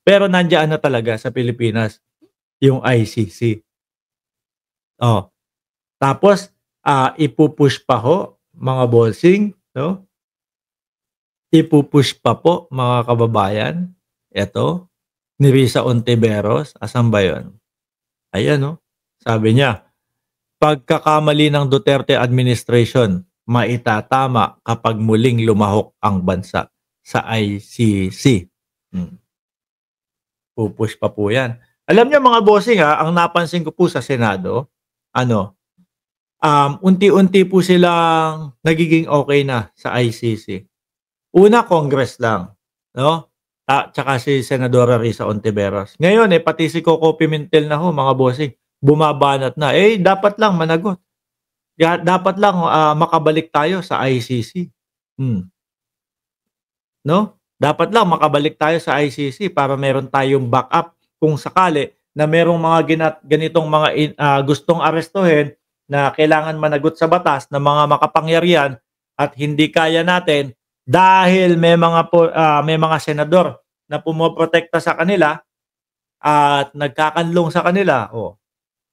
Pero nandiyan na talaga sa Pilipinas yung ICC. Oh, tapos, ipu-push pa ho mga bossing 'no, ipu-push pa po mga kababayan, eto ni Risa Ontiveros, asan ba yun? Ayan oh, sabi niya, "Pagkakamali ng Duterte administration maitatama kapag muling lumahok ang bansa sa ICC." Hmm, pu-push pa po 'yan. Alam niyo mga bossing, ang napansin ko po sa Senado, ano, unti-unti po silang nagiging okey na sa ICC. Una Congress lang, 'no, tsaka si Senadora Risa Ontiveros. Ngayon, pati si Coco Pimentel na ho mga bossing, bumabanat na. Dapat lang managot. Dapat lang, makabalik tayo sa ICC. Hmm, 'no? Dapat lang makabalik tayo sa ICC para meron tayong backup kung sakali na merong mga ganitong mga gustong arestuhin na kailangan managot sa batas ng mga makapangyarihan at hindi kaya natin dahil may mga senador na pumoprotekta sa kanila at nagkakanlong sa kanila,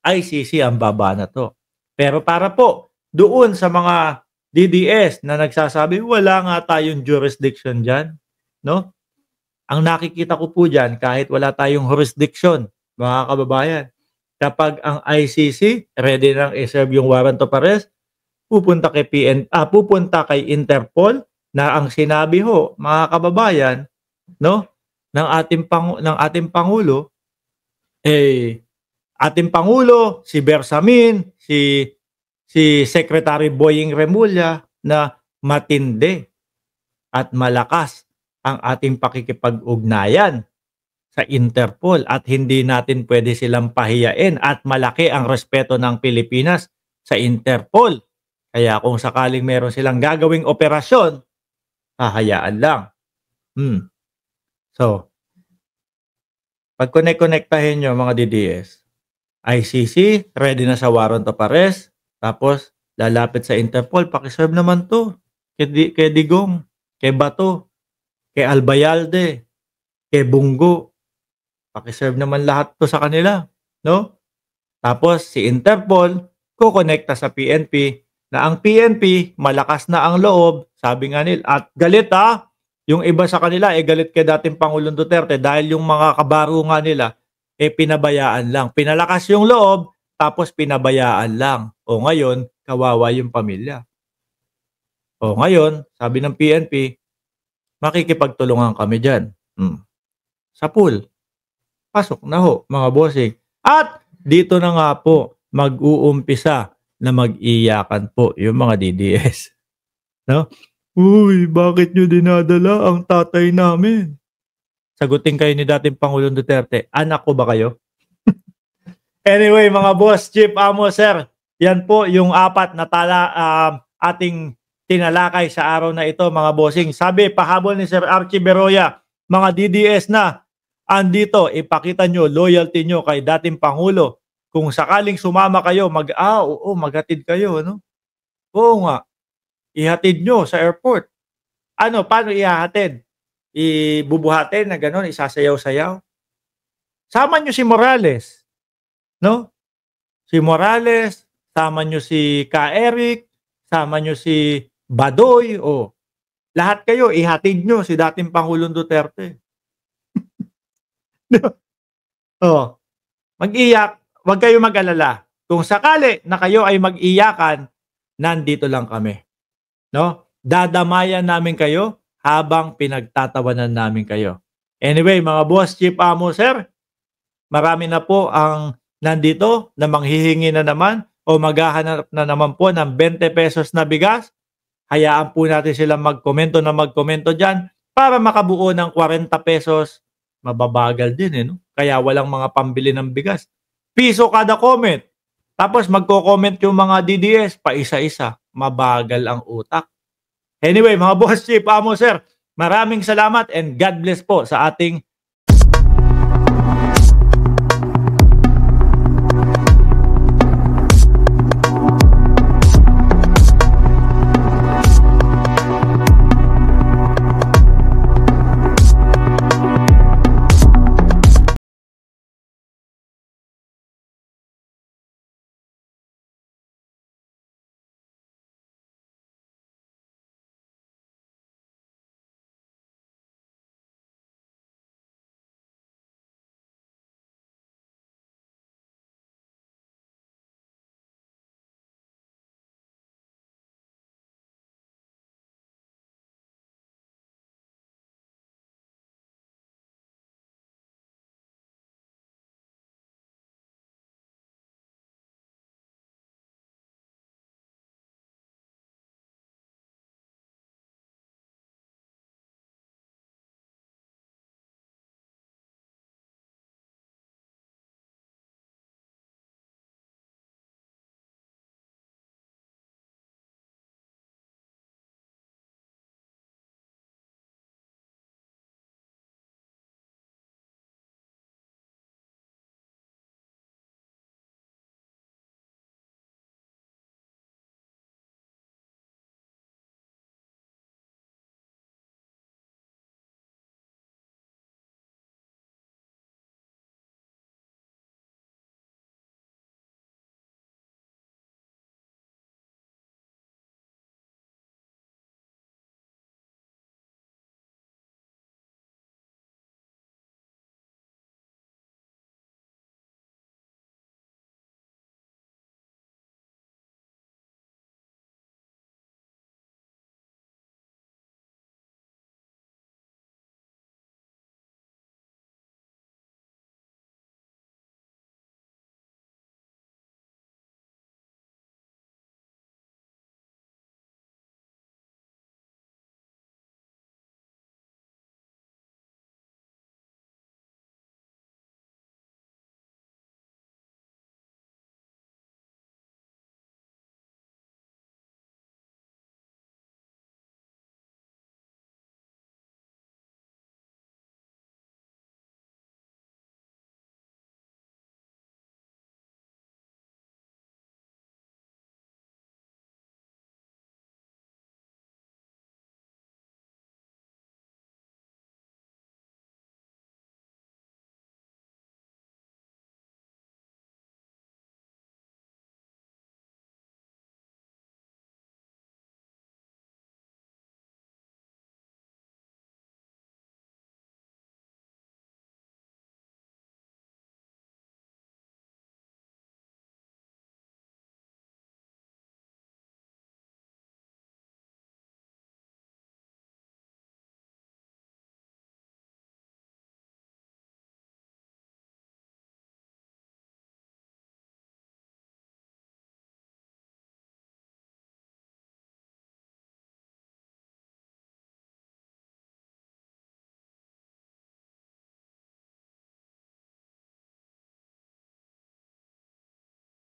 ICC ang babanat ho. Pero para po doon sa mga DDS na nagsasabi, "Wala nga tayong jurisdiction diyan." 'No? Ang nakikita ko po diyan kahit wala tayong jurisdiction, mga kababayan, kapag ang ICC ready ng i-serve yung warrant of arrest, pupunta kay Interpol na ang sinabi ho, mga kababayan, 'no, ng ating pangulo, ating pangulo, si Bersamin, si Secretary Boying Remulla na matindi at malakas ang ating pakikipag-ugnayan sa Interpol at hindi natin pwede silang pahiyain at malaki ang respeto ng Pilipinas sa Interpol. Kaya kung sakaling meron silang gagawing operasyon, hahayaan lang. So, pag-konektahin niyo mga DDS, ICC ready na sa warrant of arrest, tapos lalapit sa Interpol, "Paki-serve naman 'to kay Digong, kay Bato, kay Albayalde, kay Bungo, paki-serve naman lahat 'to sa kanila." 'No? Tapos si Interpol kokonekta sa PNP na ang PNP malakas na ang loob, sabi nga nila at galit yung iba sa kanila, galit kay dating Pangulong Duterte dahil yung mga kabaro nga nila, pinabayaan lang. Pinalakas yung loob, tapos pinabayaan lang. O ngayon, kawawa yung pamilya. O ngayon, sabi ng PNP, makikipagtulungan kami diyan. Sa pool. Pasok na ho, mga bossing. At dito na nga po mag-uumpisa na mag-iyakan po yung mga DDS. No? "Uy, bakit nyo dinadala ang tatay namin?" Sagutin kayo ni dating Pangulong Duterte, "Anak ko ba kayo?" Anyway, mga boss, Chief Amo, sir, yan po yung apat na ating tinalakay sa araw na ito, mga bossing. Sabi, pahabol ni Sir Archie Beroya, mga DDS na andito, ipakita nyo loyalty nyo kay dating Pangulo. Kung sakaling sumama kayo, maghatid kayo, no? Oo nga, ihatid nyo sa airport. Paano ihahatid? Ibubuhatin na gano'n, isasayaw-sayaw? Sama nyo si Morales, no? Si Morales, sama nyo si Ka Eric, sama nyo si Badoy, lahat kayo, ihatid nyo si dating Pangulong Duterte. Mag-iyak, wag kayo mag-alala. Kung sakali na kayo ay mag-iyakan, nandito lang kami. No? Dadamayan namin kayo habang pinagtatawanan namin kayo. Anyway, mga boss, Chief Amo, sir, marami na po ang nandito na manghihingi na naman o maghahanap na naman po ng 20 pesos na bigas. Hayaan po natin silang magkomento dyan para makabuo ng 40 pesos. Mababagal din, no? Kaya walang mga pambili ng bigas. Piso kada comment. Tapos magko-comment yung mga DDS pa isa-isa. Mabagal ang utak. Anyway, mga boss, Chief Amo, sir, maraming salamat and God bless po sa ating